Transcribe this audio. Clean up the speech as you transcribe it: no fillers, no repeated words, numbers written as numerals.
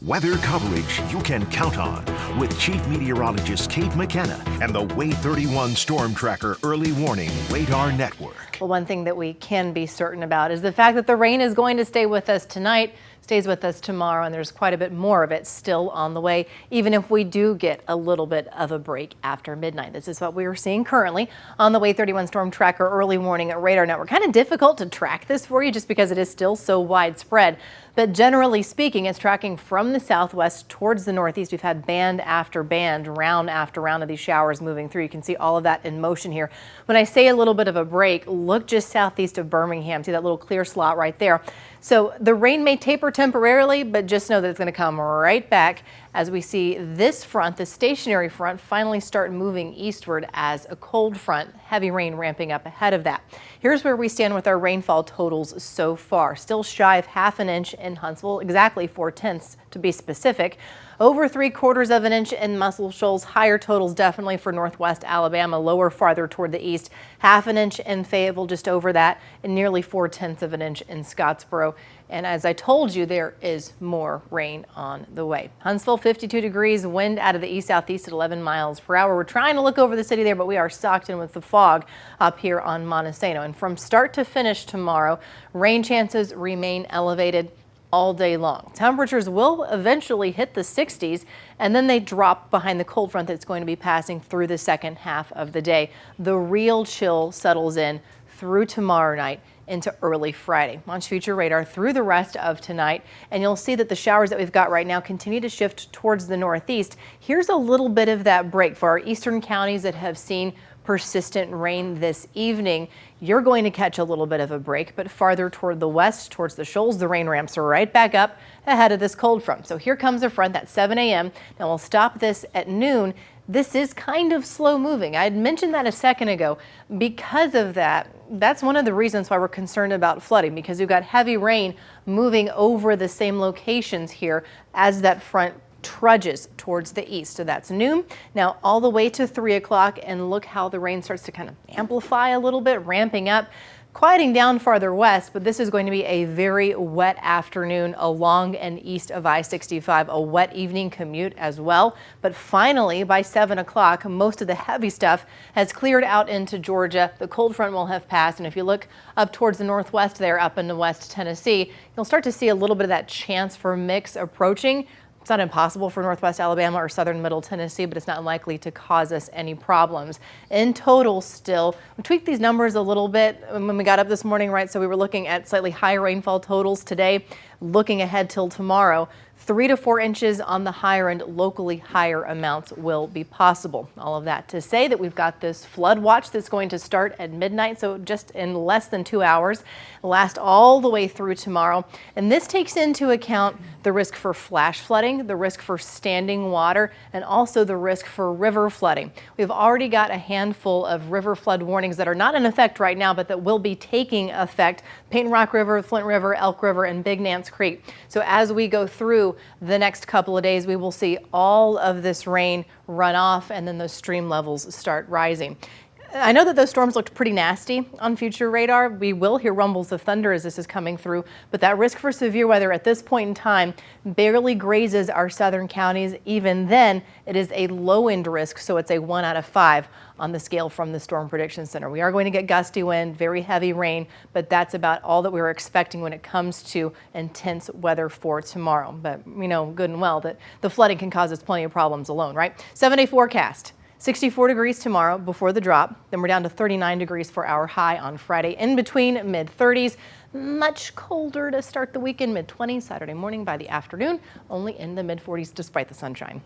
Weather coverage you can count on with Chief Meteorologist Kate McKenna and the Wave 31 Storm Tracker Early Warning Radar Network. Well, one thing that we can be certain about is the fact that the rain is going to stay with us tonight, stays with us tomorrow, and there's quite a bit more of it still on the way, even if we do get a little bit of a break after midnight. This is what we are seeing currently on the Wave 31 Storm Tracker Early Warning Radar Network. Kind of difficult to track this for you just because it is still so widespread. But generally speaking, it's tracking from the southwest towards the northeast. We've had band after band, round after round of these showers moving through. You can see all of that in motion here. When I say a little bit of a break, look just southeast of Birmingham. See that little clear slot right there. So the rain may taper temporarily, but just know that it's going to come right back as we see this front, the stationary front, finally start moving eastward as a cold front. Heavy rain ramping up ahead of that. Here's where we stand with our rainfall totals so far. Still shy of ½ an inch in Huntsville, exactly 4/10 to be specific. Over 3/4 of an inch in Muscle Shoals. Higher totals definitely for northwest Alabama, lower farther toward the east. ½ an inch in Fayetteville, just over that, and nearly 4/10 of an inch in Scottsboro. And as I told you, there is more rain on the way. Huntsville, 52 degrees, wind out of the east-southeast at 11 miles per hour. We're trying to look over the city there, but we are socked in with the fog up here on Montesano. And from start to finish tomorrow, rain chances remain elevated all day long. Temperatures will eventually hit the 60s, and then they drop behind the cold front that's going to be passing through the second half of the day. The real chill settles in through tomorrow night into early Friday. Launch future radar through the rest of tonight, and you'll see that the showers that we've got right now continue to shift towards the northeast. Here's a little bit of that break for our eastern counties that have seen persistent rain this evening. You're going to catch a little bit of a break, but farther toward the west, towards the shoals, the rain ramps are right back up ahead of this cold front. So here comes a front at 7 a.m. Now we'll stop this at noon. This is kind of slow moving. I had mentioned that a second ago. Because of that, that's one of the reasons why we're concerned about flooding, because you've got heavy rain moving over the same locations here as that front trudges towards the east. So that's noon. Now all the way to 3 o'clock, and look how the rain starts to kind of amplify a little bit, ramping up, quieting down farther west, but this is going to be a very wet afternoon along and east of I-65, a wet evening commute as well. But finally, by 7 o'clock, most of the heavy stuff has cleared out into Georgia. The cold front will have passed, and if you look up towards the northwest there, up into West Tennessee, you'll start to see a little bit of that chance for mix approaching. It's not impossible for northwest Alabama or southern middle Tennessee, but it's not likely to cause us any problems. In total still, we tweaked these numbers a little bit when we got up this morning, right? So we were looking at slightly higher rainfall totals today. Looking ahead till tomorrow, 3 to 4 inches on the higher end, locally higher amounts will be possible. All of that to say that we've got this flood watch that's going to start at midnight, so just in less than 2 hours, last all the way through tomorrow. And this takes into account the risk for flash flooding, the risk for standing water, and also the risk for river flooding. We've already got a handful of river flood warnings that are not in effect right now, but that will be taking effect. Paint and Rock River, Flint River, Elk River, and Big Nance Creek. So as we go through the next couple of days, we will see all of this rain run off, and then those stream levels start rising. I know that those storms looked pretty nasty on future radar. We will hear rumbles of thunder as this is coming through, but that risk for severe weather at this point in time barely grazes our southern counties. Even then, it is a low end risk, so it's a 1 out of 5 on the scale from the Storm Prediction Center. We are going to get gusty wind, very heavy rain, but that's about all that we're expecting when it comes to intense weather for tomorrow. But we know good and well that the flooding can cause us plenty of problems alone, right? 7-day forecast. 64 degrees tomorrow before the drop. Then we're down to 39 degrees for our high on Friday. In between, mid-30s. Much colder to start the weekend, mid-20s Saturday morning. By the afternoon, only in the mid-40s despite the sunshine.